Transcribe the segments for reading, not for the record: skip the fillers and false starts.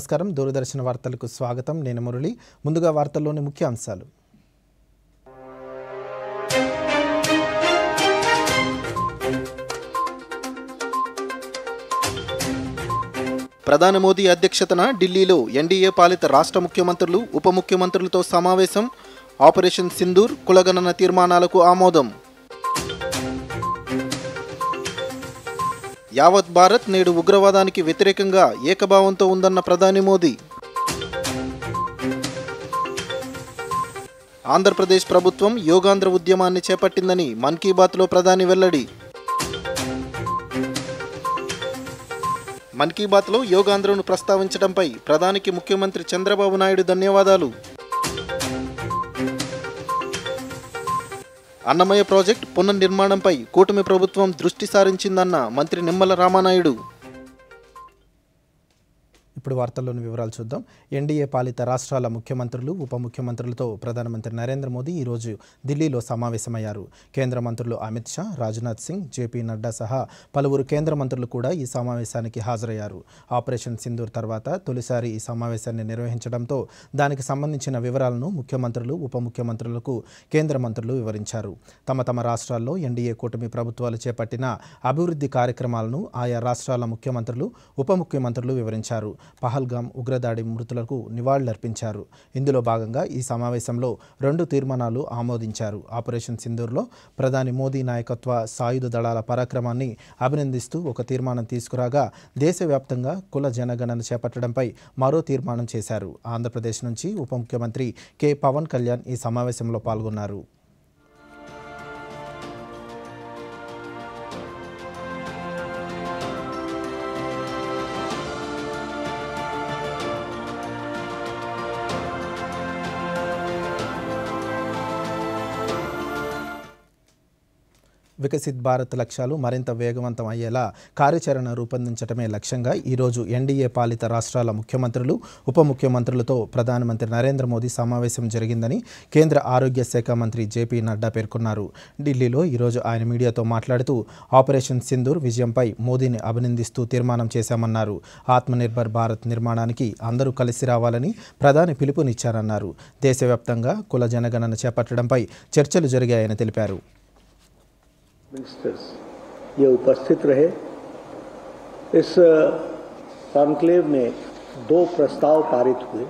నమస్కారం దూరదర్శన వార్తలకు స్వాగతం. నేను మురళి. ముందుగా వార్తల్లోని ముఖ్య అంశాలు. ప్రధాని మోదీ అధ్యక్షతన ఢిల్లీలో ఎన్డీఏ పాలిత రాష్ట్ర ముఖ్యమంత్రులు ఉప ముఖ్యమంత్రులతో సమావేశం. ఆపరేషన్ సింధూర్ కులగణన తీర్మానాలకు ఆమోదం. యావత్ భారత్ నేడు ఉగ్రవాదానికి వ్యతిరేకంగా ఏకభావంతో ఉందన్న ప్రధాని మోదీ. ఆంధ్రప్రదేశ్ ప్రభుత్వం యోగాంధ్ర ఉద్యమాన్ని చేపట్టిందని మన్ కీ బాత్లో ప్రధాని వెల్లడి. మన్ కీ బాత్లో యోగాంధ్రను ప్రస్తావించడంపై ప్రధానికి ముఖ్యమంత్రి చంద్రబాబు నాయుడు ధన్యవాదాలు. అన్నమయ్య ప్రాజెక్టు పునర్నిర్మాణంపై కూటమి ప్రభుత్వం దృష్టి సారించిందన్న మంత్రి నిమ్మల రామానాయుడు. ఇప్పుడు వార్తల్లోని వివరాలు చూద్దాం. ఎన్డీఏ పాలిత రాష్ట్రాల ముఖ్యమంత్రులు ఉప ముఖ్యమంత్రులతో ప్రధానమంత్రి నరేంద్ర మోదీ ఈరోజు ఢిల్లీలో సమావేశమయ్యారు. కేంద్ర మంత్రులు అమిత్ షా, రాజ్నాథ్ సింగ్, జేపీ నడ్డా సహా పలువురు కేంద్ర మంత్రులు కూడా ఈ సమావేశానికి హాజరయ్యారు. ఆపరేషన్ సింధూర్ తర్వాత తొలిసారి ఈ సమావేశాన్ని నిర్వహించడంతో దానికి సంబంధించిన వివరాలను ముఖ్యమంత్రులు ఉప ముఖ్యమంత్రులకు కేంద్ర మంత్రులు వివరించారు. తమ తమ రాష్ట్రాల్లో ఎన్డీఏ కూటమి ప్రభుత్వాలు చేపట్టిన అభివృద్ధి కార్యక్రమాలను ఆయా రాష్ట్రాల ముఖ్యమంత్రులు ఉప ముఖ్యమంత్రులు వివరించారు. పహల్గామ్ ఉగ్రదాడి మృతులకు నివాళులర్పించారు. ఇందులో భాగంగా ఈ సమావేశంలో 2 తీర్మానాలు ఆమోదించారు. ఆపరేషన్ సింధూర్లో ప్రధాని మోదీ నాయకత్వ సాయుధ దళాల పరాక్రమాన్ని అభినందిస్తూ ఒక తీర్మానం తీసుకురాగా, దేశవ్యాప్తంగా కుల జనగణన చేపట్టడంపై మరో తీర్మానం చేశారు. ఆంధ్రప్రదేశ్ నుంచి ఉప ముఖ్యమంత్రి కె పవన్ కళ్యాణ్ ఈ సమావేశంలో పాల్గొన్నారు. వికసిత్ భారత్ లక్ష్యాలు మరింత వేగవంతం అయ్యేలా కార్యాచరణ రూపొందించడమే లక్ష్యంగా ఈరోజు ఎన్డీఏ పాలిత రాష్ట్రాల ముఖ్యమంత్రులు ఉప ముఖ్యమంత్రులతో ప్రధానమంత్రి నరేంద్ర మోదీ సమావేశం జరిగిందని కేంద్ర ఆరోగ్య శాఖ మంత్రి జేపీ నడ్డా పేర్కొన్నారు. ఢిల్లీలో ఈరోజు ఆయన మీడియాతో మాట్లాడుతూ ఆపరేషన్ సింధూర్ విజయంపై మోదీని అభినందిస్తూ తీర్మానం చేశామన్నారు. ఆత్మనిర్భర్ భారత్ నిర్మాణానికి అందరూ కలిసి రావాలని ప్రధాని పిలుపునిచ్చారన్నారు. దేశవ్యాప్తంగా కుల జనగణన చేపట్టడంపై చర్చలు జరిగాయని తెలిపారు. मिनिस्टर्स ये उपस्थित रहे। इस कॉन्क्लेव में 2 प्रस्ताव पारित हुए।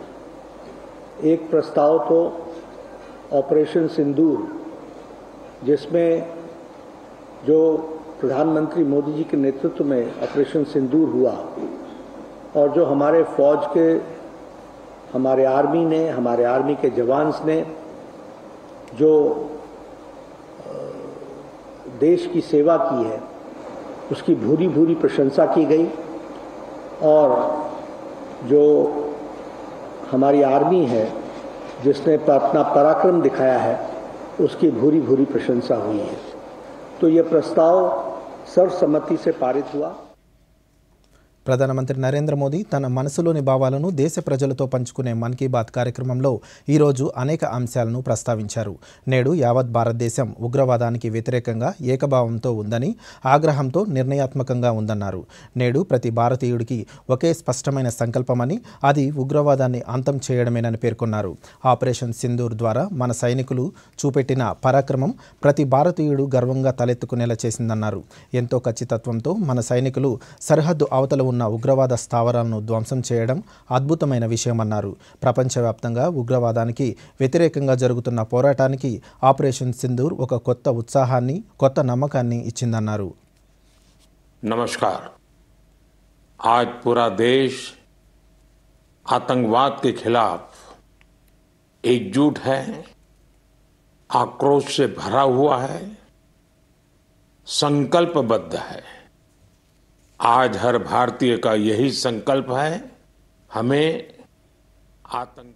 एक प्रस्ताव तो ऑपरेशन सिंदूर, जिसमें जो प्रधानमंत्री मोदी जी के नेतृत्व में ऑपरेशन सिंदूर हुआ और जो हमारे फौज के हमारे आर्मी के जवान्स ने जो देश की सेवा की है, उसकी भूरी भूरी प्रशंसा की गई और जो हमारी आर्मी है जिसने अपना पराक्रम दिखाया है, उसकी भूरी भूरी प्रशंसा हुई है। तो ये प्रस्ताव सर्वसम्मति से पारित हुआ। ప్రధానమంత్రి నరేంద్ర మోదీ తన మనసులోని భావాలను దేశ ప్రజలతో పంచుకునే మన్ కీ బాత్ కార్యక్రమంలో ఈరోజు అనేక అంశాలను ప్రస్తావించారు. నేడు యావత్ భారతదేశం ఉగ్రవాదానికి వ్యతిరేకంగా ఏకభావంతో ఉందని, ఆగ్రహంతో నిర్ణయాత్మకంగా ఉందన్నారు. నేడు ప్రతి భారతీయుడికి ఒకే స్పష్టమైన సంకల్పమని, అది ఉగ్రవాదాన్ని అంతం చేయడమేనని పేర్కొన్నారు. ఆపరేషన్ సింధూర్ ద్వారా మన సైనికులు చూపెట్టిన పరాక్రమం ప్రతి భారతీయుడు గర్వంగా తలెత్తుకునేలా చేసిందన్నారు. ఎంతో ఖచ్చితత్వంతో మన సైనికులు సరిహద్దు అవతల ఉన్న ఉగ్రవాద స్థావరాలను ధ్వంసం చేయడం అద్భుతమైన విషయమన్నారు. ప్రపంచవ్యాప్తంగా ఉగ్రవాదానికి వ్యతిరేకంగా జరుగుతున్న పోరాటానికి ఆపరేషన్ సింధూర్ ఒక కొత్త ఉత్సాహాన్ని, కొత్త నమ్మకాన్ని ఇచ్చిందన్నారు. नमस्कार। आज पूरा देश आतंकवाद के खिलाफ एकजुट है, आक्रोश से भरा हुआ है, संकल्पबद्ध है। आज हर भारतीय का यही संकल्प है, हमें आतंक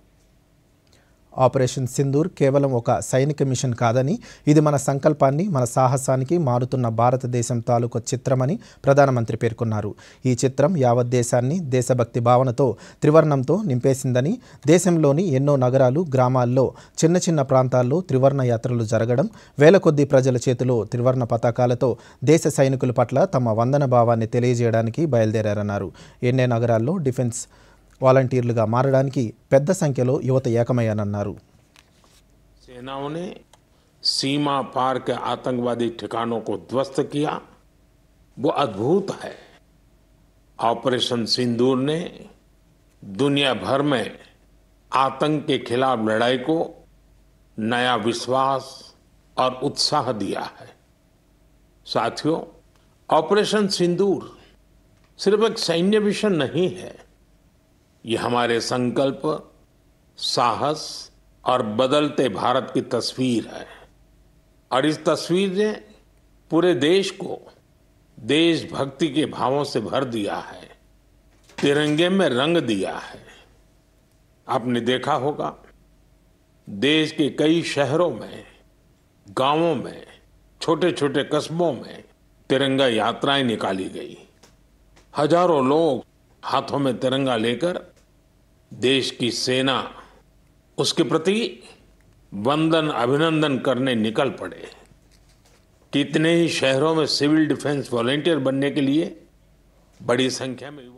ఆపరేషన్ సింధూర్ కేవలం ఒక సైనిక మిషన్ కాదని, ఇది మన సంకల్పాన్ని, మన సాహసానికి మారుతున్న భారతదేశం తాలూకు చిత్రమని ప్రధానమంత్రి పేర్కొన్నారు. ఈ చిత్రం యావత్ దేశాన్ని దేశభక్తి భావనతో త్రివర్ణంతో నింపేసిందని, దేశంలోని ఎన్నో నగరాలు, గ్రామాల్లో, చిన్న చిన్న ప్రాంతాల్లో త్రివర్ణ యాత్రలు జరగడం, వేల కొద్ది ప్రజల చేతిలో త్రివర్ణ పతాకాలతో దేశ సైనికుల పట్ల తమ వందన భావాన్ని తెలియజేయడానికి బయలుదేరారన్నారు. ఎన్నో నగరాల్లో డిఫెన్స్ వాలంటీర్లుగా మారడానికి పెద్ద సంఖ్యలో యువత ఏకమయ్యానన్నారు. सेनाओं ने सीमा पार के आतंकवादी ठिकानों को ध्वस्त किया, वो अद्भुत है। ऑपरेशन सिंदूर ने दुनिया भर में आतंक के खिलाफ लड़ाई को नया विश्वास और उत्साह दिया है। साथियों, ऑपरेशन सिंदूर सिर्फ एक सैन्य मिशन नहीं है, ये हमारे संकल्प, साहस और बदलते भारत की तस्वीर है। और इस तस्वीर ने पूरे देश को देशभक्ति के भावों से भर दिया है, तिरंगे में रंग दिया है। आपने देखा होगा, देश के कई शहरों में, गांवों में, छोटे छोटे कस्बों में तिरंगा यात्राएं निकाली गई। हजारों लोग हाथों में तिरंगा लेकर देश की सेना, उसके प्रति वंदन अभिनंदन करने निकल पड़े। कितने ही शहरों में सिविल डिफेंस वॉलंटियर बनने के लिए बड़ी संख्या में युवा।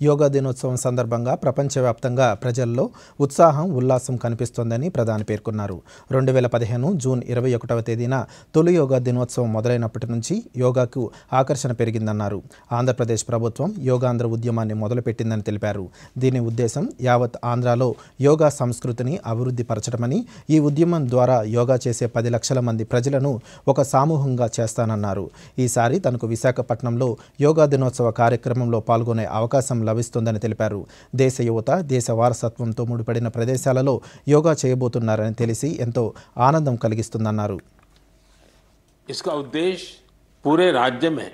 యోగా దినోత్సవం సందర్భంగా ప్రపంచవ్యాప్తంగా ప్రజల్లో ఉత్సాహం, ఉల్లాసం కనిపిస్తోందని ప్రధాని పేర్కొన్నారు. 2015 జూన్ 21వ తేదీన తొలి యోగా దినోత్సవం మొదలైనప్పటి నుంచి యోగాకు ఆకర్షణ పెరిగిందన్నారు. ఆంధ్రప్రదేశ్ ప్రభుత్వం యోగాంధ్ర ఉద్యమాన్ని మొదలుపెట్టిందని తెలిపారు. దీని ఉద్దేశం యావత్ ఆంధ్రాలో యోగా సంస్కృతిని అభివృద్ధి పరచడమని, ఈ ఉద్యమం ద్వారా యోగా చేసే 10 లక్షల మంది ప్రజలను ఒక సమూహంగా చేస్తానన్నారు. ఈసారి తనకు విశాఖపట్నంలో యోగా దినోత్సవ కార్యక్రమంలో పాల్గొనే అవకాశం లభిస్తుందని తెలిపారు. దేశ యువత దేశ వారసత్వంతో ముడిపడిన ప్రదేశాలలో యోగా చేయబోతున్నారని తెలిసి ఎంతో ఆనందం కలిగిస్తుందన్నారు. इसका उद्देश्य पूरे राज्य में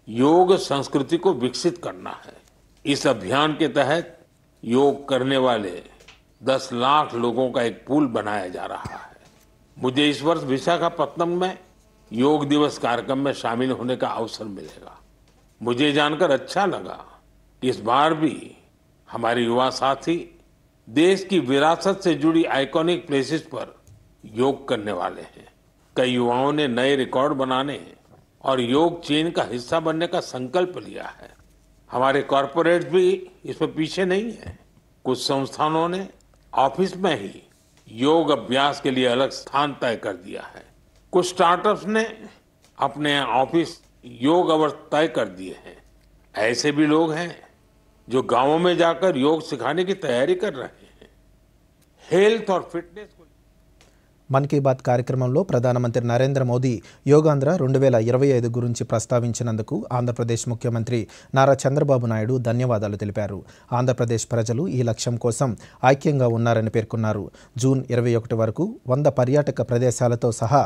योग संस्कृति को विकसित करना है। इस अभियान के तहत योग करने वाले 10 लाख लोगों का एक पूल बनाया जा रहा है। मुझे इस वर्ष विशाखापत्तनम में योग दिवस कार्यक्रम में शामिल होने का अवसर मिलेगा। मुझे जानकर अच्छा लगा, इस बार भी हमारे युवा साथी देश की विरासत से जुड़ी आइकॉनिक प्लेसेस पर योग करने वाले हैं। कई युवाओं ने नए रिकॉर्ड बनाने और योग चेन का हिस्सा बनने का संकल्प लिया है। हमारे कॉरपोरेट्स भी इसमें पीछे नहीं है। कुछ संस्थानों ने ऑफिस में ही योग अभ्यास के लिए अलग स्थान तय कर दिया है। कुछ स्टार्टअप्स ने अपने ऑफिस योग अवर्स तय कर दिए हैं। ऐसे भी लोग हैं जो गांवों में जाकर योग सिखाने की तैयारी कर रहे हैं। हेल्थ और फिटनेस को మన్ కీ బాత్ కార్యక్రమంలో ప్రధానమంత్రి నరేంద్ర మోదీ యోగాంధ్ర 2025 గురించి ప్రస్తావించినందుకు ఆంధ్రప్రదేశ్ ముఖ్యమంత్రి నారా చంద్రబాబు నాయుడు ధన్యవాదాలు తెలిపారు. ఆంధ్రప్రదేశ్ ప్రజలు ఈ లక్ష్యం కోసం ఐక్యంగా ఉన్నారని పేర్కొన్నారు. జూన్ 21 వరకు 100 పర్యాటక ప్రదేశాలతో సహా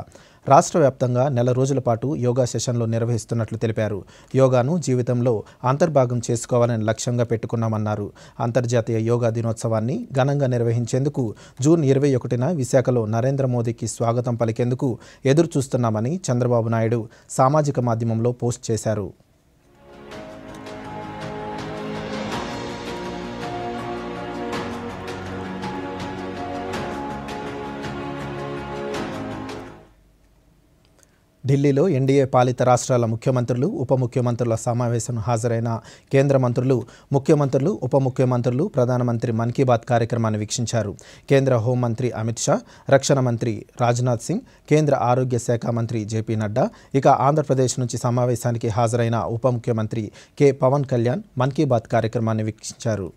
రాష్ట్ర వ్యాప్తంగా నెల రోజుల పాటు యోగా సెషన్లు నిర్వహిస్తున్నట్లు తెలిపారు. యోగాను జీవితంలో అంతర్భాగం చేసుకోవాలని లక్ష్యంగా పెట్టుకున్నామన్నారు. అంతర్జాతీయ యోగా దినోత్సవాన్ని ఘనంగా నిర్వహించేందుకు జూన్ 21న విశాఖలో నరేంద్ర మోదీకి స్వాగతం పలికేందుకు ఎదురు చూస్తున్నామని చంద్రబాబు నాయుడు సామాజిక మాధ్యమంలో పోస్ట్ చేశారు. ఢిల్లీలో ఎన్డీఏ పాలిత రాష్ట్రాల ముఖ్యమంత్రులు, ఉప ముఖ్యమంత్రుల సమావేశం హాజరైన కేంద్ర మంత్రులు, ముఖ్యమంత్రులు, ఉప ముఖ్యమంత్రులు ప్రధానమంత్రి మన్ కీ బాత్ కార్యక్రమాన్ని వీక్షించారు. కేంద్ర హోంమంత్రి అమిత్ షా, రక్షణ మంత్రి రాజ్నాథ్ సింగ్, కేంద్ర ఆరోగ్య శాఖ మంత్రి జేపీ నడ్డా, ఇక ఆంధ్రప్రదేశ్ నుంచి సమావేశానికి హాజరైన ఉప ముఖ్యమంత్రి కె పవన్ కళ్యాణ్ మన్ కీ బాత్ కార్యక్రమాన్ని వీక్షించారు.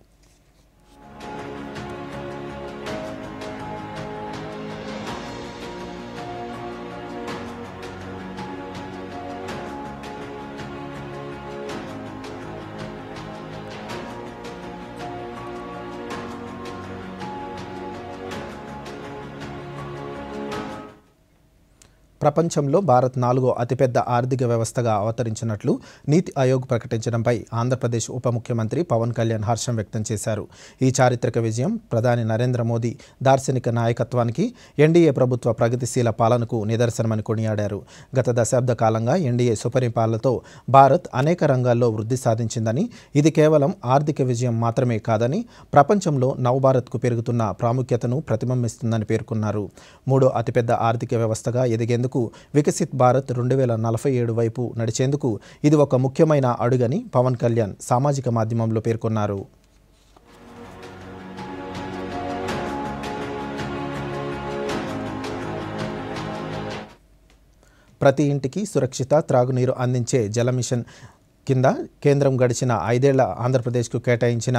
ప్రపంచంలో భారత్ 4వ అతిపెద్ద ఆర్థిక వ్యవస్థగా అవతరించినట్లు నీతి ఆయోగ్ ప్రకటించడంపై ఆంధ్రప్రదేశ్ ఉప ముఖ్యమంత్రి పవన్ కళ్యాణ్ హర్షం వ్యక్తం చేశారు. ఈ చారిత్రక విజయం ప్రధాని నరేంద్ర మోదీ దార్శనిక నాయకత్వానికి, ఎన్డీఏ ప్రభుత్వ ప్రగతిశీల పాలనకు నిదర్శనమని కొనియాడారు. గత దశాబ్ద కాలంగా ఎన్డీఏ సుపరిపాలనతో భారత్ అనేక రంగాల్లో వృద్ధి సాధించిందని, ఇది కేవలం ఆర్థిక విజయం మాత్రమే కాదని, ప్రపంచంలో నవభారత్కు పెరుగుతున్న ప్రాముఖ్యతను ప్రతిబింబిస్తుందని పేర్కొన్నారు. 3వ అతిపెద్ద ఆర్థిక వ్యవస్థగా ఎదిగేందుకు వికసిత్ భారత్ 2047 వైపు నడిచేందుకు ఇది ఒక ముఖ్యమైన అడుగని పవన్ కళ్యాణ్ సామాజిక మాధ్యమంలో పేర్కొన్నారు. ప్రతి ఇంటికి సురక్షిత త్రాగునీరు అందించే జల మిషన్ కింద కేంద్రం గడిచిన 5 ఏళ్ల ఆంధ్రప్రదేశ్కు కేటాయించిన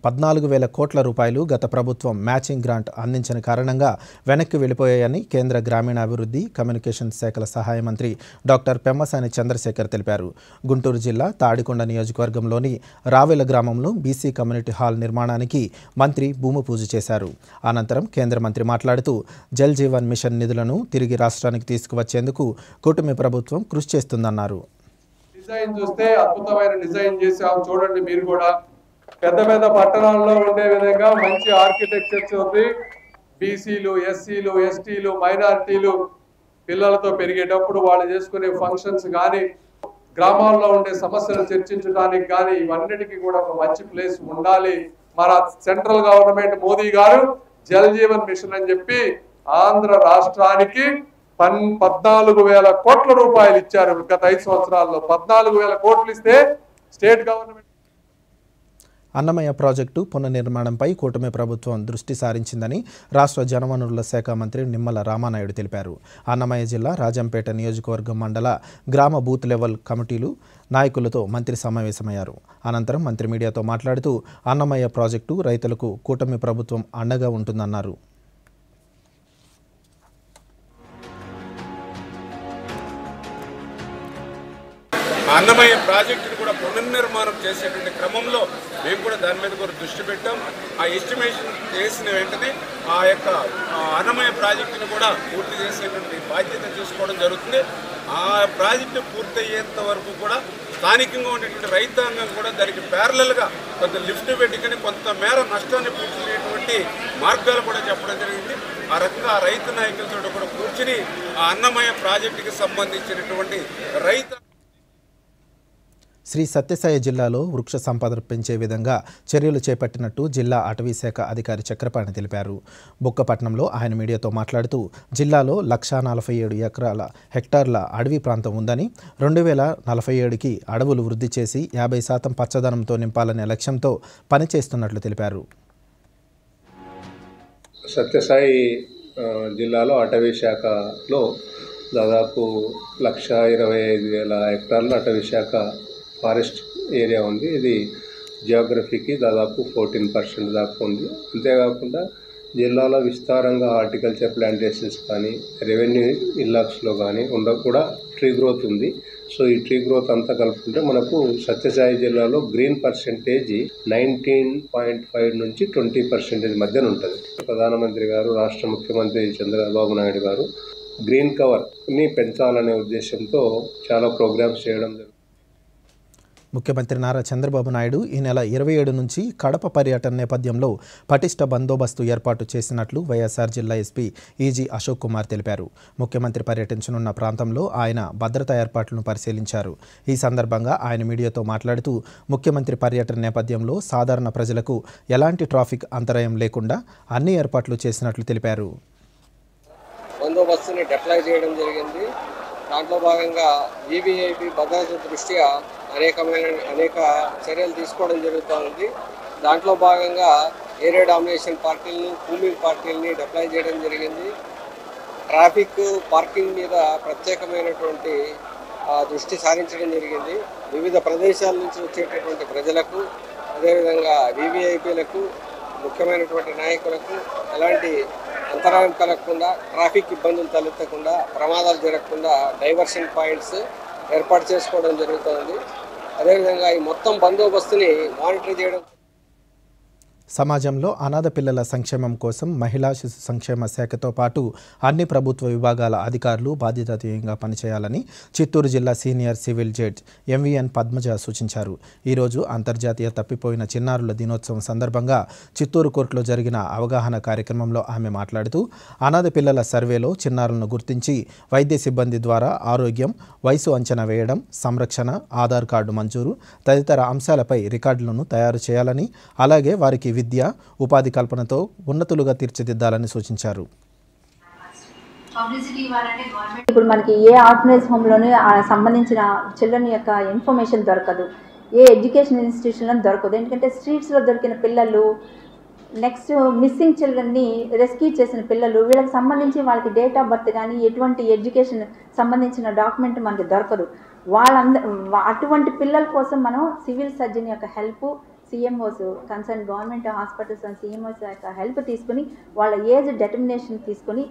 14,000 కోట్ల రూపాయలు గత ప్రభుత్వం మ్యాచింగ్ గ్రాంట్ అందించిన కారణంగా వెనక్కి వెళ్ళిపోయాయని కేంద్ర గ్రామీణాభివృద్ధి కమ్యూనికేషన్ శాఖల సహాయ మంత్రి డాక్టర్ పెమ్మసాని చంద్రశేఖర్ తెలిపారు. గుంటూరు జిల్లా తాడికొండ నియోజకవర్గంలోని రావెల గ్రామంలో బీసీ కమ్యూనిటీ హాల్ నిర్మాణానికి మంత్రి భూమి పూజ చేశారు. అనంతరం కేంద్ర మంత్రి మాట్లాడుతూ జల్ జీవన్ మిషన్ నిధులను తిరిగి రాష్ట్రానికి తీసుకువచ్చేందుకు కూటమి ప్రభుత్వం కృషి చేస్తుందన్నారు. డిజైన్ చూస్తే అద్భుతమైన డిజైన్ చేసాం. చూడండి మీరు కూడా పెద్ద పెద్ద పట్టణాల్లో ఉండే విధంగా మంచి ఆర్కిటెక్చర్ ఉంది. బీసీలు, ఎస్సీలు, ఎస్టీలు, మైనారిటీలు పిల్లలతో పెరిగేటప్పుడు వాళ్ళు చేసుకునే ఫంక్షన్స్ కానీ, గ్రామాల్లో ఉండే సమస్యలు చర్చించడానికి కానీ ఇవన్నిటికీ కూడా ఒక మంచి ప్లేస్ ఉండాలి. మన సెంట్రల్ గవర్నమెంట్ మోదీ గారు జల్ జీవన్ మిషన్ అని చెప్పి ఆంధ్ర రాష్ట్రానికి 14,000 కోట్ల రూపాయలు ఇచ్చారు. గత 5 సంవత్సరాల్లో 14,000 కోట్లు ఇస్తే స్టేట్ గవర్నమెంట్ అన్నమయ్య ప్రాజెక్టు పునర్నిర్మాణంపై కూటమి ప్రభుత్వం దృష్టి సారించిందని రాష్ట్ర జలవనరుల శాఖ మంత్రి నిమ్మల రామానాయుడు తెలిపారు. అన్నమయ్య జిల్లా రాజంపేట నియోజకవర్గం మండల గ్రామ బూత్ లెవెల్ కమిటీలు నాయకులతో మంత్రి సమావేశమయ్యారు. అనంతరం మంత్రి మీడియాతో మాట్లాడుతూ అన్నమయ్య ప్రాజెక్టు రైతులకు కూటమి ప్రభుత్వం అండగా ఉంటుందన్నారు. అన్నమయ్య ప్రాజెక్టును కూడా పునర్నిర్మాణం చేసేటువంటి క్రమంలో మేము కూడా దాని మీద కూడా దృష్టి పెట్టాం. ఆ ఎస్టిమేషన్ చేసిన వెంటనే ఆ యొక్క అన్నమయ్య ప్రాజెక్టును కూడా పూర్తి చేసేటువంటి బాధ్యత తీసుకోవడం జరుగుతుంది. ఆ ప్రాజెక్టు పూర్తయ్యేంత వరకు కూడా స్థానికంగా ఉండేటువంటి రైతాంగం కూడా దానికి ప్యారలల్గా కొంత లిఫ్ట్ పెట్టుకుని కొంత మేర నష్టాన్ని పూడ్చుకునేటువంటి మార్గాలు కూడా చెప్పడం జరిగింది. ఆ రకంగా ఆ రైతు నాయకులతో కూడా కూర్చుని ఆ అన్నమయ్య ప్రాజెక్టుకి సంబంధించినటువంటి రైతు శ్రీ సత్యసాయి జిల్లాలో వృక్ష సంపద పెంచే విధంగా చర్యలు చేపట్టినట్టు జిల్లా అటవీ శాఖ అధికారి చక్రపాణి తెలిపారు. బుక్కపట్నంలో ఆయన మీడియాతో మాట్లాడుతూ జిల్లాలో 147 హెక్టార్ల అడవి ప్రాంతం ఉందని 2047కి అడవులు వృద్ధి చేసి 50% పచ్చదనంతో నింపాలనే లక్ష్యంతో పనిచేస్తున్నట్లు తెలిపారు. సత్యసాయి జిల్లాలో అటవీ శాఖలో దాదాపు 125,000 హెక్టార్ల అటవీ శాఖ ఫారెస్ట్ ఏరియా ఉంది. ఇది జియోగ్రఫీకి దాదాపు 14% దాకా ఉంది. అంతేకాకుండా జిల్లాలో విస్తారంగా హార్టికల్చర్ ప్లాంటేషన్స్ కానీ రెవెన్యూ ఇల్లాక్స్లో కానీ కూడా ట్రీ గ్రోత్ ఉంది. సో ఈ ట్రీ గ్రోత్ అంతా కలుపుకుంటే మనకు సత్యసాయి జిల్లాలో గ్రీన్ పర్సెంటేజ్ 19.5 నుంచి 20% మధ్యన ఉంటుంది. ప్రధానమంత్రి గారు, రాష్ట్ర ముఖ్యమంత్రి చంద్రబాబు నాయుడు గారు గ్రీన్ కవర్ని పెంచాలనే ఉద్దేశంతో చాలా ప్రోగ్రామ్స్ చేయడం జరుగుతుంది. ముఖ్యమంత్రి నారా చంద్రబాబు నాయుడు ఈ నెల 27 నుంచి కడప పర్యటన నేపథ్యంలో పటిష్ట బందోబస్తు ఏర్పాటు చేసినట్లు వైఎస్ఆర్ జిల్లా ఎస్పీ ఈజీ అశోక్ కుమార్ తెలిపారు. ముఖ్యమంత్రి పర్యటించనున్న ప్రాంతంలో ఆయన భద్రతా ఏర్పాట్లను పరిశీలించారు. ఈ సందర్భంగా ఆయన మీడియాతో మాట్లాడుతూ ముఖ్యమంత్రి పర్యటన నేపథ్యంలో సాధారణ ప్రజలకు ఎలాంటి ట్రాఫిక్ అంతరాయం లేకుండా అన్ని ఏర్పాట్లు చేసినట్లు తెలిపారు. బందోబస్తుని డిప్లాయ్ చేయడం జరిగింది. దాంట్లో భాగంగా వీవీఐపీ భద్రత దృష్ట్యా అనేక చర్యలు తీసుకోవడం జరుగుతుంది. దాంట్లో భాగంగా ఏరియా డామినేషన్ పార్టీలను, కూమింగ్ పార్టీలని డిప్లాయ్ చేయడం జరిగింది. ట్రాఫిక్ పార్కింగ్ మీద ప్రత్యేకమైనటువంటి దృష్టి సారించడం జరిగింది. వివిధ ప్రదేశాల నుంచి వచ్చేటటువంటి ప్రజలకు, అదేవిధంగా వీవీఐపీలకు, ముఖ్యమైనటువంటి నాయకులకు ఎలాంటి అంతరాయం కలగకుండా, ట్రాఫిక్ ఇబ్బందులు తలెత్తకుండా, ప్రమాదాలు జరగకుండా డైవర్షన్ పాయింట్స్ ఏర్పాటు చేసుకోవడం జరుగుతుంది. అదేవిధంగా ఈ మొత్తం బందోబస్తుని మానిటర్ చేయడం. సమాజంలో అనాథ పిల్లల సంక్షేమం కోసం మహిళా శిశు సంక్షేమ శాఖతో పాటు అన్ని ప్రభుత్వ విభాగాల అధికారులు బాధ్యతాయుతంగా పనిచేయాలని చిత్తూరు జిల్లా senior civil judge MVN Padmaja సూచించారు. ఈరోజు అంతర్జాతీయ తప్పిపోయిన చిన్నారుల దినోత్సవం సందర్భంగా చిత్తూరు కోర్టులో జరిగిన అవగాహన కార్యక్రమంలో ఆమె మాట్లాడుతూ అనాథ పిల్లల సర్వేలో చిన్నారులను గుర్తించి వైద్య సిబ్బంది ద్వారా ఆరోగ్యం, వయసు అంచనా వేయడం, సంరక్షణ, ఆధార్ కార్డు మంజూరు తదితర అంశాలపై రికార్డులను తయారు చేయాలని, అలాగే వారికి విద్య, ఉపాధి కల్పనతో ఉన్నతులుగా తీర్చిదిద్దాలని సూచించారు. ఇప్పుడు మనకి ఏ ఆర్ఫనేజ్ హోమ్లోనే సంబంధించిన చిల్డ్రన్ యొక్క ఇన్ఫర్మేషన్ దొరకదు, ఏ ఎడ్యుకేషన్ ఇన్స్టిట్యూషన్లో దొరకదు. ఎందుకంటే స్ట్రీట్స్లో దొరికిన పిల్లలు నెక్స్ట్ మిస్సింగ్ చిల్డ్రన్ని రెస్క్యూ చేసిన పిల్లలు, వీళ్ళకి సంబంధించి వాళ్ళకి డేట్ ఆఫ్ బర్త్ కానీ ఎటువంటి ఎడ్యుకేషన్ సంబంధించిన డాక్యుమెంట్ మనకి దొరకదు. అటువంటి పిల్లల కోసం మనం సివిల్ సర్జన్ యొక్క help, CMOs, concern government hospitals and CMOs యొక్క హెల్ప్ తీసుకుని వాళ్ళ ఏజ్ డెటర్మినేషన్ తీసుకుని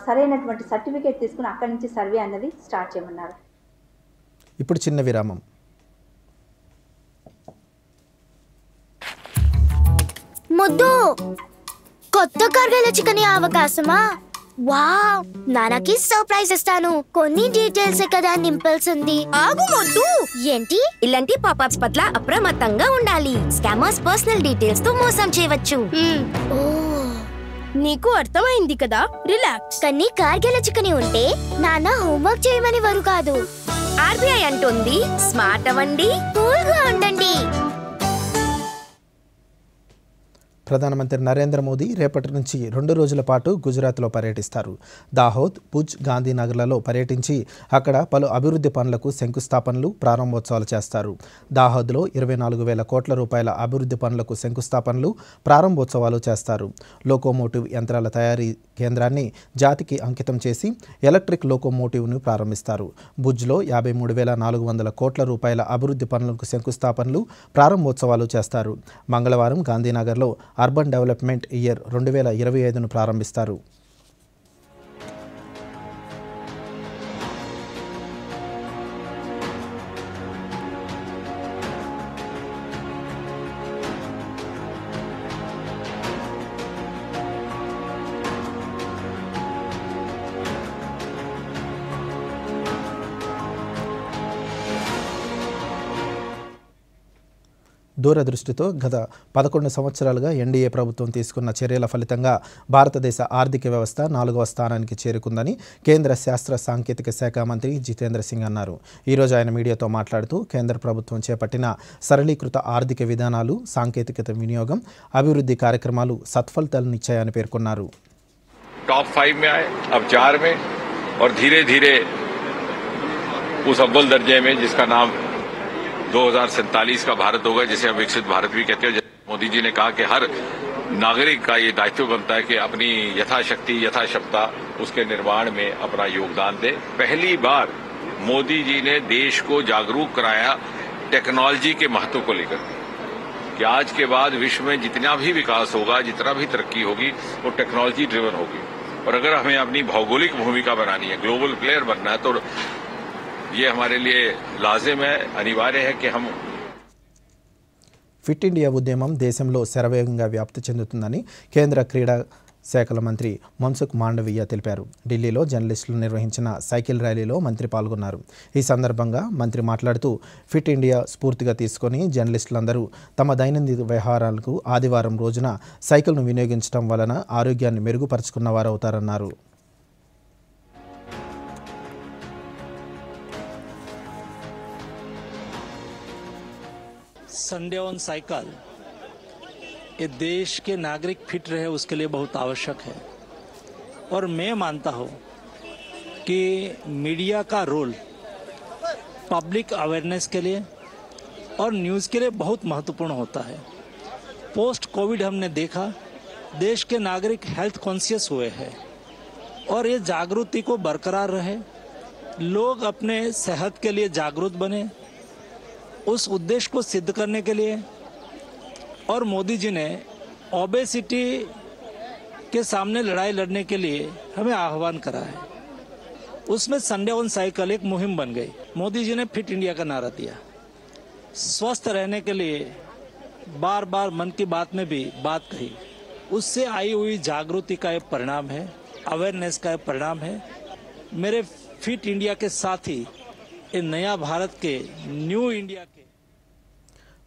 సరైనటువంటి సర్టిఫికేట్ తీసుకుని అక్కడి నుంచి సర్వే అన్నది స్టార్ట్ చేయమన్నారు. ఇప్పుడు చిన్న విరామం. ముద్దు, కొత్త కర్గల చికెన్ అవకాశమా? వావ్, నాన్నకి సర్ప్రైజ్ ఇస్తాను. కొన్ని డీటెయిల్స్ కదా నింపాల్సింది. ఆగు ముద్దు. ఏంటి? ఇలాంటి పాపప్స్ పట్ల అప్రమత్తంగా ఉండాలి. స్కామర్స్ పర్సనల్ డీటెయిల్స్ తో మోసం చేయవచ్చు. ఓ, నీకు అర్థమైంది కదా? రిలాక్స్. కానీ కార్గిల చికెన్ ఉంటే నాన్న హోంవర్క్ చేయమని వారు కాదు. ఆర్బీఐ అంటుంది స్మార్ట్ అవ్వండి, కూల్ గా ఉండండి. ప్రధానమంత్రి నరేంద్ర మోదీ రేపటి నుంచి 2 రోజుల పాటు గుజరాత్లో పర్యటిస్తారు. దాహోద్, భుజ్, గాంధీనగర్లలో పర్యటించి అక్కడ పలు అభివృద్ధి పనులకు శంకుస్థాపనలు, ప్రారంభోత్సవాలు చేస్తారు. దాహోద్లో 24,000 కోట్ల రూపాయల అభివృద్ధి పనులకు శంకుస్థాపనలు, ప్రారంభోత్సవాలు చేస్తారు. లోకోమోటివ్ యంత్రాల తయారీ కేంద్రాన్ని జాతికి అంకితం చేసి ఎలక్ట్రిక్ లోకోమోటివ్ను ప్రారంభిస్తారు. భుజ్లో 53,400 కోట్ల రూపాయల అభివృద్ధి పనులకు శంకుస్థాపనలు, ప్రారంభోత్సవాలు చేస్తారు. మంగళవారం గాంధీనగర్లో అర్బన్ డెవలప్మెంట్ ఇయర్ 2025ను ప్రారంభిస్తారు. దూరదృష్టితో గత 11 సంవత్సరాలుగా ఎన్డీఏ ప్రభుత్వం తీసుకున్న చర్యల ఫలితంగా భారతదేశ ఆర్థిక వ్యవస్థ 4వ స్థానానికి చేరుకుందని కేంద్ర శాస్త్ర సాంకేతిక శాఖ మంత్రి జితేంద్ర సింగ్ అన్నారు. ఈరోజు ఆయన మీడియాతో మాట్లాడుతూ కేంద్ర ప్రభుత్వం చేపట్టిన సరళీకృత ఆర్థిక విధానాలు, సాంకేతికత వినియోగం, అభివృద్ధి కార్యక్రమాలు సత్ఫలితాలనిచ్చాయని పేర్కొన్నారు. टॉप 5 में आए, अब 4 में, और धीरे धीरे उस अव्वल दर्जे में जिसका नाम 2047 का भारत होगा, जिसे हम विकसित भारत भी कहते हैं। मोदी जी ने कहा कि हर नागरिक का ये दायित्व बनता है कि अपनी यथाशक्ति यथाक्षमता उसके निर्माण में अपना योगदान दे। पहली बार मोदी जी ने देश को जागरूक कराया टेक्नोलॉजी के महत्व को लेकर कि आज के बाद विश्व में जितना भी विकास होगा, जितना भी तरक्की होगी, वो टेक्नोलॉजी ड्रिवन होगी। और अगर हमें अपनी भौगोलिक भूमिका बनानी है, ग्लोबल प्लेयर बनना है, तो ये हमारे लिए लाजिम है, अनिवार्य है कि हम ఫిట్ ఇండియా ఉద్యమం దేశంలో శరవేగంగా వ్యాప్తి చెందుతుందని కేంద్ర క్రీడా శాఖల మంత్రి మన్సుఖ్ మాండవీయ తెలిపారు. ఢిల్లీలో జర్నలిస్టులు నిర్వహించిన సైకిల్ ర్యాలీలో మంత్రి పాల్గొన్నారు. ఈ సందర్భంగా మంత్రి మాట్లాడుతూ ఫిట్ ఇండియా స్ఫూర్తిగా తీసుకొని జర్నలిస్టులందరూ తమ దైనందిన వ్యవహారాలకు ఆదివారం రోజున సైకిల్ను వినియోగించడం వలన ఆరోగ్యాన్ని మెరుగుపరుచుకున్న వారవుతారన్నారు. संडे ऑन साइकिल ये देश के नागरिक फिट रहे उसके लिए बहुत आवश्यक है। और मैं मानता हूँ कि मीडिया का रोल पब्लिक अवेयरनेस के लिए और न्यूज़ के लिए बहुत महत्वपूर्ण होता है। पोस्ट कोविड हमने देखा देश के नागरिक हेल्थ कॉन्शियस हुए हैं और ये जागृति को बरकरार रहे, लोग अपने सेहत के लिए जागरूक बने। उस उद्देश्य को सिद्ध करने के लिए और मोदी जी ने ओबेसिटी के सामने लड़ाई लड़ने के लिए हमें आह्वान करा है। उसमें संडे ऑन साइकिल एक मुहिम बन गई। मोदी जी ने फिट इंडिया का नारा दिया। स्वस्थ रहने के लिए बार बार मन की बात में भी बात कही। उससे आई हुई जागृति का एक परिणाम है, अवेयरनेस का एक परिणाम है। मेरे फिट इंडिया के साथ ही नया भारत के न्यू इंडिया के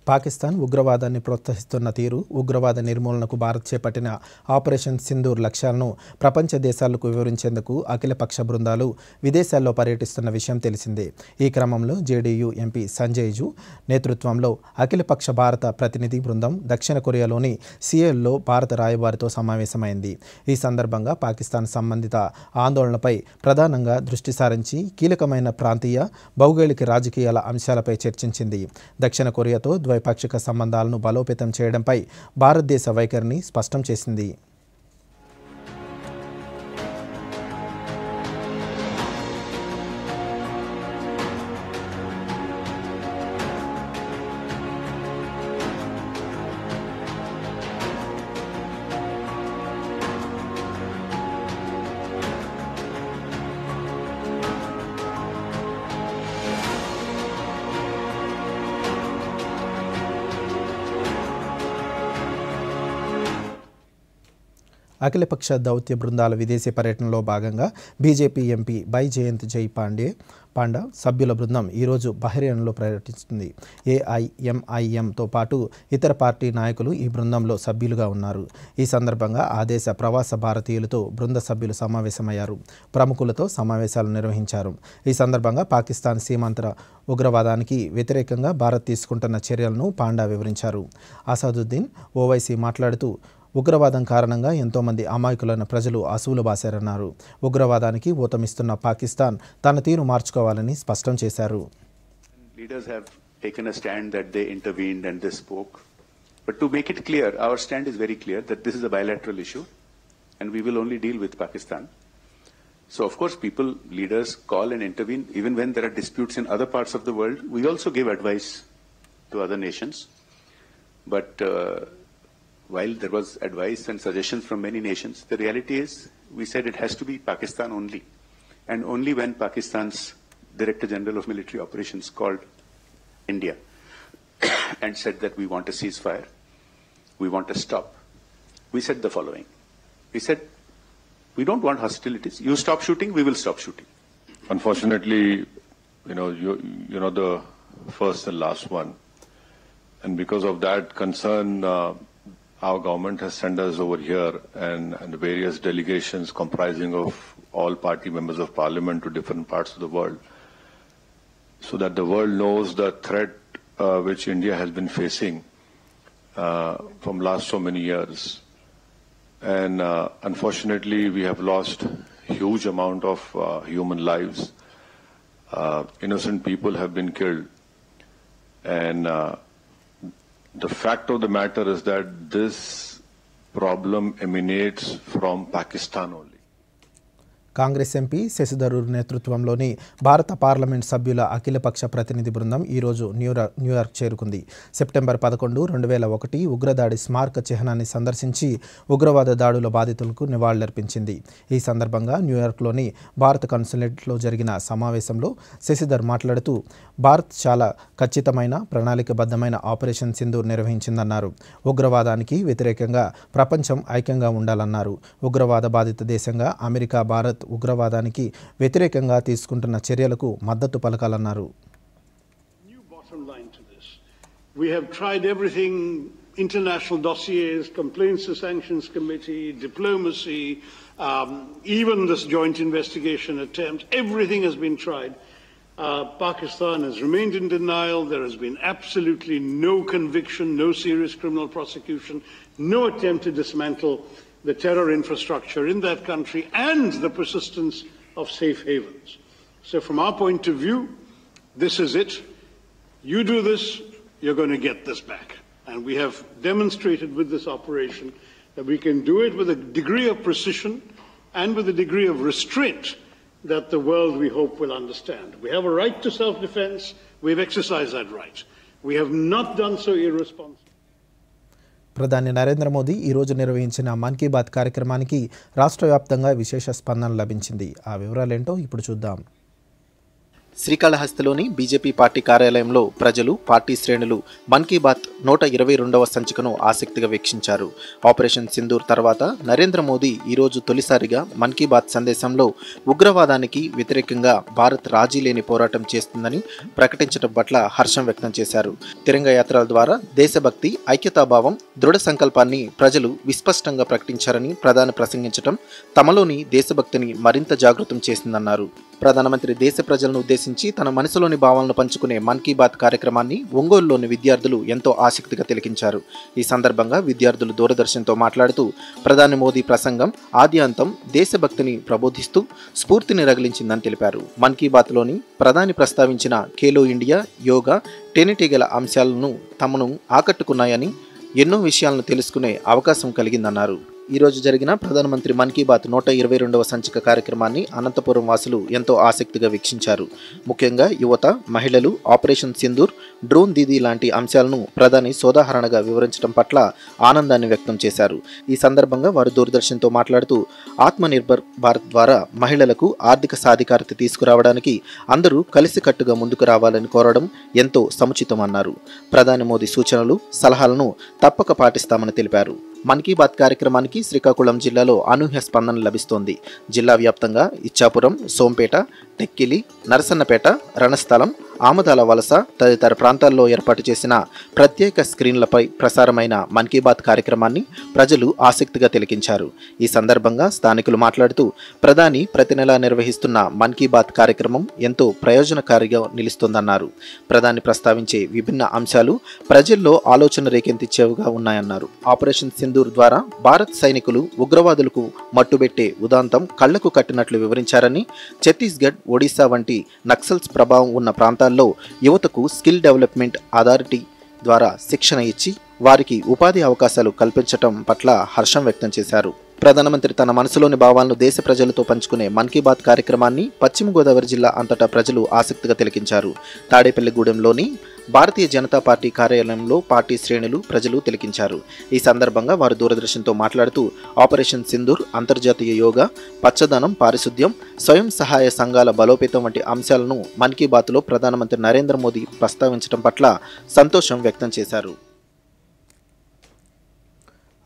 పాకిస్తాన్ ఉగ్రవాదాన్ని ప్రోత్సహిస్తున్న తీరు, ఉగ్రవాద నిర్మూలనకు భారత్ చేపట్టిన ఆపరేషన్ సింధూర్ లక్ష్యాలను ప్రపంచ దేశాలకు వివరించేందుకు అఖిలపక్ష బృందాలు విదేశాల్లో పర్యటిస్తున్న విషయం తెలిసిందే. ఈ క్రమంలో జేడీయూ ఎంపీ సంజయ్ జూ నేతృత్వంలో అఖిలపక్ష భారత ప్రతినిధి బృందం దక్షిణ కొరియాలోని సియోల్లో భారత రాయబారితో సమావేశమైంది. ఈ సందర్భంగా పాకిస్తాన్ సంబంధిత ఆందోళనపై ప్రధానంగా దృష్టి సారించి కీలకమైన ప్రాంతీయ, భౌగోళిక రాజకీయాల అంశాలపై చర్చించింది. దక్షిణ కొరియాతో ద్వైపాక్షిక సంబంధాలను బలోపేతం చేయడంపై భారతదేశ వైఖరిని స్పష్టం చేసింది. అఖిలపక్ష దౌత్య బృందాల విదేశీ పర్యటనలో భాగంగా బీజేపీ ఎంపీ బైజయంత్ జై పాండా సభ్యుల బృందం ఈరోజు బహ్రెయిన్లో పర్యటిస్తుంది. ఏఐఎంఐఎంతో పాటు ఇతర పార్టీ నాయకులు ఈ బృందంలో సభ్యులుగా ఉన్నారు. ఈ సందర్భంగా ఆ దేశ ప్రవాస భారతీయులతో బృంద సభ్యులు సమావేశమయ్యారు. ప్రముఖులతో సమావేశాలు నిర్వహించారు. ఈ సందర్భంగా పాకిస్తాన్ సీమాంతర ఉగ్రవాదానికి వ్యతిరేకంగా భారత్ తీసుకుంటున్న చర్యలను పాండా వివరించారు. అసదుద్దీన్ ఓవైసీ మాట్లాడుతూ ఉగ్రవాదం కారణంగా ఎంతోమంది అమాయకులైన ప్రజలు అసువులు బాశారన్నారు. ఉగ్రవాదానికి ఊతమిస్తున్న పాకిస్తాన్ తన తీరు మార్చుకోవాలని స్పష్టం చేశారు. Leaders have taken a stand that they intervened and they spoke. But to make it clear, our stand is very clear that this is a bilateral issue and we will only deal with Pakistan. So of course people, leaders call and intervene even when there are disputes in other parts of the world. We also give advice to other nations. But while there was advice and suggestions from many nations, the reality is we said it has to be Pakistan only. And only when Pakistan's Director General of Military Operations called India and said that we want a ceasefire, we want a stop, we said the following. We said, we don't want hostilities. You stop shooting, we will stop shooting. Unfortunately, you're not the first and last one. And because of that concern, our government has sent us over here and various delegations comprising of all party members of parliament to different parts of the world, so that the world knows the threat which India has been facing from last so many years. And unfortunately, we have lost huge amount of human lives. Innocent people have been killed. And the fact of the matter is that this problem emanates from Pakistan only. Congress MP Shashi Tharoor నేతృత్వంలోని భారత parliament సభ్యుల అఖిలపక్ష ప్రతినిధి బృందం ఈరోజు New York చేరుకుంది. September 11, 2001 ఉగ్రదాడి స్మారక చిహ్నాన్ని సందర్శించి ఉగ్రవాద దాడుల బాధితులకు నివాళులర్పించింది. ఈ సందర్భంగా న్యూయార్క్లోని భారత కన్సులేట్లో జరిగిన సమావేశంలో శశిధర్ మాట్లాడుతూ భారత్ చాలా ఖచ్చితమైన ప్రణాళికబద్ధమైన ఆపరేషన్ సింధూర్ నిర్వహించిందన్నారు. ఉగ్రవాదానికి వ్యతిరేకంగా ప్రపంచం ఐక్యంగా ఉండాలన్నారు. ఉగ్రవాద బాధిత దేశంగా అమెరికా, భారత్ ఉగ్రవాదానికి వ్యతిరేకంగా తీసుకుంటున్న చర్యలకు మద్దతు పలకాలన్నారు. We have tried everything, international dossiers, complaints to sanctions committee, diplomacy, even this joint investigation attempt, everything has been tried. Pakistan has remained in denial. There has been absolutely no conviction, no serious criminal prosecution, no attempt to dismantle the terror infrastructure in that country and the persistence of safe havens. So from our point of view, this is it. You do this, you're going to get this back. And we have demonstrated with this operation that we can do it with a degree of precision and with a degree of restraint that the world, we hope, will understand. We have a right to self-defense. We've exercised that right. We have not done so irresponsibly. ప్రధాని నరేంద్ర మోదీ ఈరోజు నిర్వహించిన మన్ కీ బాత్ కార్యక్రమానికి రాష్ట్ర వ్యాప్తంగా విశేష స్పందన లభించింది. ఆ వివరాలేంటో ఇప్పుడు చూద్దాం. శ్రీకాళహస్తిలోని బీజేపీ పార్టీ కార్యాలయంలో ప్రజలు, పార్టీ శ్రేణులు మన్ కీ బాత్ 122వ సంచికను ఆసక్తిగా వీక్షించారు. ఆపరేషన్ సింధూర్ తర్వాత నరేంద్ర మోదీ ఈరోజు తొలిసారిగా మన్ కీ బాత్ సందేశంలో ఉగ్రవాదానికి వ్యతిరేకంగా భారత్ రాజీ లేని పోరాటం చేస్తుందని ప్రకటించడం పట్ల హర్షం వ్యక్తం చేశారు. తిరంగ యాత్రల ద్వారా దేశభక్తి, ఐక్యతాభావం, దృఢ సంకల్పాన్ని ప్రజలు విస్పష్టంగా ప్రకటించారని ప్రధాని ప్రసంగించడం తమలోని దేశభక్తిని మరింత జాగృతం చేసిందన్నారు. ప్రధానమంత్రి దేశ ప్రజలను ఉద్దేశించి తన మనసులోని భావాలను పంచుకునే మన్ కీ బాత్ కార్యక్రమాన్ని ఒంగోలులోని విద్యార్థులు ఎంతో ఆసక్తిగా తిలకించారు. ఈ సందర్భంగా విద్యార్థులు దూరదర్శన్తో మాట్లాడుతూ ప్రధాని మోదీ ప్రసంగం ఆద్యాంతం దేశభక్తిని ప్రబోధిస్తూ స్ఫూర్తిని రగిలించిందని తెలిపారు. మన్ కీ బాత్లోని ప్రధాని ప్రస్తావించిన ఖేలో ఇండియా, యోగా, తేనెటీగల అంశాలను తమను ఆకట్టుకున్నాయని, ఎన్నో విషయాలను తెలుసుకునే అవకాశం కలిగిందన్నారు. ఈ రోజు జరిగిన ప్రధానమంత్రి మన్ కీ బాత్ 122వ సంచిక కార్యక్రమాన్ని అనంతపురం వాసులు ఎంతో ఆసక్తిగా వీక్షించారు. ముఖ్యంగా యువత, మహిళలు ఆపరేషన్ సింధూర్, డ్రోన్ దీదీ లాంటి అంశాలను ప్రధాని సోదాహరణగా వివరించడం పట్ల ఆనందాన్ని వ్యక్తం చేశారు. ఈ సందర్భంగా వారు దూరదర్శన్తో మాట్లాడుతూ ఆత్మనిర్భర్ భారత్ ద్వారా మహిళలకు ఆర్థిక సాధికారత తీసుకురావడానికి అందరూ కలిసికట్టుగా ముందుకు రావాలని కోరడం ఎంతో సముచితమన్నారు. ప్రధాని మోదీ సూచనలు, సలహాలను తప్పక పాటిస్తామని తెలిపారు. మన్ కీ బాత్ కార్యక్రమానికి శ్రీకాకుళం జిల్లాలో అనూహ్య స్పందన లభిస్తోంది. జిల్లా వ్యాప్తంగా ఇచ్చాపురం, సోంపేట, టెక్కిలి, నరసన్నపేట, రణస్థలం, ఆమదాల వలస తదితర ప్రాంతాల్లో ఏర్పాటు చేసిన ప్రత్యేక స్క్రీన్లపై ప్రసారమైన మన్ కీ బాత్ కార్యక్రమాన్ని ప్రజలు ఆసక్తిగా తిలకించారు. ఈ సందర్భంగా స్థానికులు మాట్లాడుతూ ప్రధాని ప్రతి నెలా నిర్వహిస్తున్న మన్ కీ బాత్ కార్యక్రమం ఎంతో ప్రయోజనకారిగా నిలుస్తోందన్నారు. ప్రధాని ప్రస్తావించే విభిన్న అంశాలు ప్రజల్లో ఆలోచన రేకెత్తించేవిగా ఉన్నాయన్నారు. ఆపరేషన్ సింధూర్ ద్వారా భారత్ సైనికులు ఉగ్రవాదులకు మట్టుబెట్టే ఉదాంతం కళ్లకు కట్టినట్లు వివరించారని, ఛత్తీస్గఢ్, ఒడిశా వంటి నక్సల్స్ ప్రభావం ఉన్న ప్రాంతాల్లో యువతకు స్కిల్ డెవలప్మెంట్ అథారిటీ ద్వారా శిక్షణ ఇచ్చి వారికి ఉపాధి అవకాశాలు కల్పించటం పట్ల హర్షం వ్యక్తం చేశారు. ప్రధానమంత్రి తన మనసులోని భావాలను దేశ ప్రజలతో పంచుకునే మన్ కీ బాత్ కార్యక్రమాన్ని పశ్చిమ గోదావరి జిల్లా అంతటా ప్రజలు ఆసక్తిగా తిలకించారు. తాడేపల్లిగూడెంలోని భారతీయ జనతా పార్టీ కార్యాలయంలో పార్టీ శ్రేణులు, ప్రజలు తిలకించారు. ఈ సందర్భంగా వారు దూరదర్శన్తో మాట్లాడుతూ ఆపరేషన్ సింధూర్, అంతర్జాతీయ యోగా, పచ్చదనం, పారిశుద్ధ్యం, స్వయం సహాయ సంఘాల బలోపేతం వంటి అంశాలను మన్ కీ బాత్లో ప్రధానమంత్రి నరేంద్ర మోదీ ప్రస్తావించడం పట్ల సంతోషం వ్యక్తం చేశారు.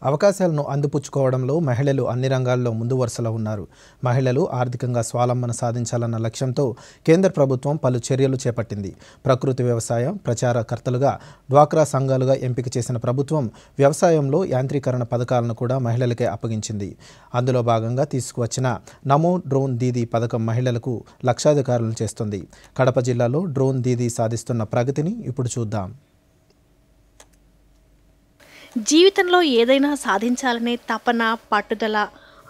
అవకాశాలను అందిపుచ్చుకోవడంలో మహిళలు అన్ని రంగాల్లో ముందు వరుసలో ఉన్నారు. మహిళలు ఆర్థికంగా స్వావలంబన సాధించాలన్న లక్ష్యంతో కేంద్ర ప్రభుత్వం పలు చర్యలు చేపట్టింది. ప్రకృతి వ్యవసాయ ప్రచారకర్తలుగా, డ్వాక్రా సంఘాలుగా ఎంపిక చేసిన ప్రభుత్వం వ్యవసాయంలో యాంత్రీకరణ పథకాలను కూడా మహిళలకే అప్పగించింది. అందులో భాగంగా తీసుకువచ్చిన నమో డ్రోన్ దీదీ పథకం మహిళలకు లక్షాధికారులను చేస్తుంది. కడప జిల్లాలో డ్రోన్ దీదీ సాధిస్తున్న ప్రగతిని ఇప్పుడు చూద్దాం. జీవితంలో ఏదైనా సాధించాలనే తపన, పట్టుదల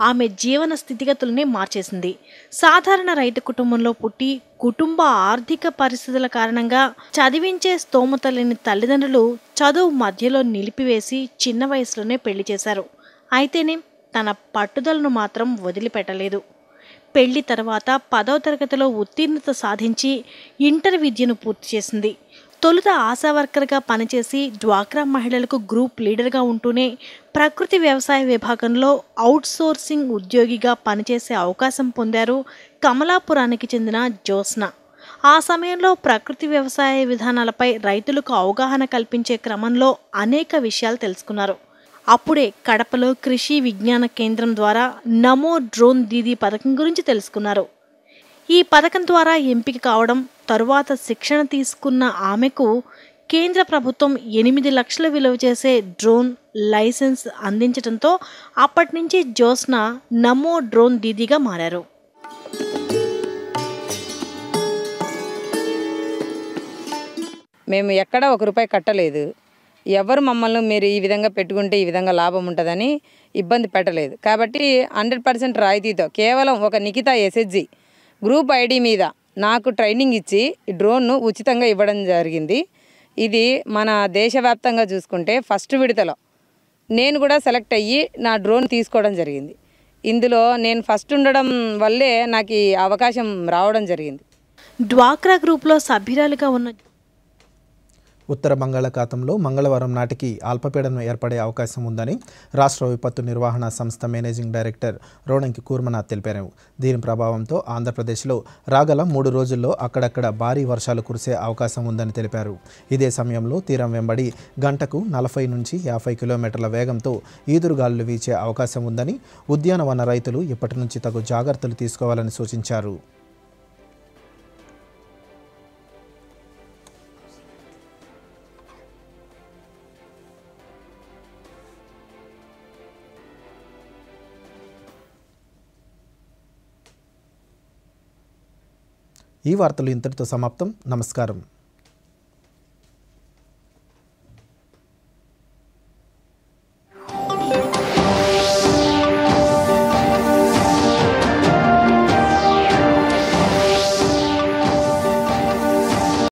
ఆమె జీవన స్థితిగతుల్ని మార్చేసింది. సాధారణ రైతు కుటుంబంలో పుట్టి కుటుంబ ఆర్థిక పరిస్థితుల కారణంగా చదివించే స్తోమత లేని తల్లిదండ్రులు చదువు మధ్యలో నిలిపివేసి చిన్న వయసులోనే పెళ్లి చేశారు. అయితేనే తన పట్టుదలను మాత్రం వదిలిపెట్టలేదు. పెళ్లి తర్వాత 10వ తరగతిలో ఉత్తీర్ణత సాధించి ఇంటర్ విద్యను పూర్తి చేసింది. తొలుత ఆశా వర్కర్గా పనిచేసి డ్వాక్రా మహిళలకు గ్రూప్ లీడర్గా ఉంటూనే ప్రకృతి వ్యవసాయ విభాగంలో అవుట్సోర్సింగ్ ఉద్యోగిగా పనిచేసే అవకాశం పొందారు కమలాపురానికి చెందిన జ్యోత్స్న. ఆ సమయంలో ప్రకృతి వ్యవసాయ విధానాలపై రైతులకు అవగాహన కల్పించే క్రమంలో అనేక విషయాలు తెలుసుకున్నారు. అప్పుడే కడపలో కృషి విజ్ఞాన కేంద్రం ద్వారా నమో డ్రోన్ దీదీ పథకం గురించి తెలుసుకున్నారు. ఈ పథకం ద్వారా ఎంపిక కావడం, తరువాత శిక్షణ తీసుకున్న ఆమెకు కేంద్ర ప్రభుత్వం 8 లక్షల విలువ చేసే డ్రోన్ లైసెన్స్ అందించడంతో అప్పటి నుంచి జ్యోత్స్న నమో డ్రోన్ దీదీగా మారారు. మేము ఎక్కడ ₹1 కట్టలేదు. ఎవరు మమ్మల్ని మీరు ఈ విధంగా పెట్టుకుంటే ఈ విధంగా లాభం ఉంటుందని ఇబ్బంది పెట్టలేదు. కాబట్టి 100% రాయితీతో కేవలం ఒక నిఖితా ఎస్హెచ్జి గ్రూప్ ఐడి మీద నాకు ట్రైనింగ్ ఇచ్చి ఈ డ్రోన్ను ఉచితంగా ఇవ్వడం జరిగింది. ఇది మన దేశవ్యాప్తంగా చూసుకుంటే ఫస్ట్ విడతలో నేను కూడా సెలెక్ట్ అయ్యి నా డ్రోన్ తీసుకోవడం జరిగింది. ఇందులో నేను ఫస్ట్ ఉండడం వల్లే నాకు ఈ అవకాశం రావడం జరిగింది. డ్వాక్రా గ్రూప్లో సభ్యురాలుగా ఉన్న ఉత్తర బంగాళాఖాతంలో మంగళవారం నాటికి అల్పపీడనం ఏర్పడే అవకాశం ఉందని రాష్ట్ర విపత్తు నిర్వహణ సంస్థ మేనేజింగ్ డైరెక్టర్ రోణంకి కూర్మనాథ్ తెలిపారు. దీని ప్రభావంతో ఆంధ్రప్రదేశ్లో రాగల 3 రోజుల్లో అక్కడక్కడ భారీ వర్షాలు కురిసే అవకాశం ఉందని తెలిపారు. ఇదే సమయంలో తీరం వెంబడి గంటకు 40 నుంచి 50 కిలోమీటర్ల వేగంతో ఈదురుగాలులు వీచే అవకాశం ఉందని ఉద్యానవన రైతులు ఇప్పటి నుంచి తగు జాగ్రత్తలు తీసుకోవాలని సూచించారు. ఈ వార్తలు ఇంతటితో సమాప్తం. నమస్కారం.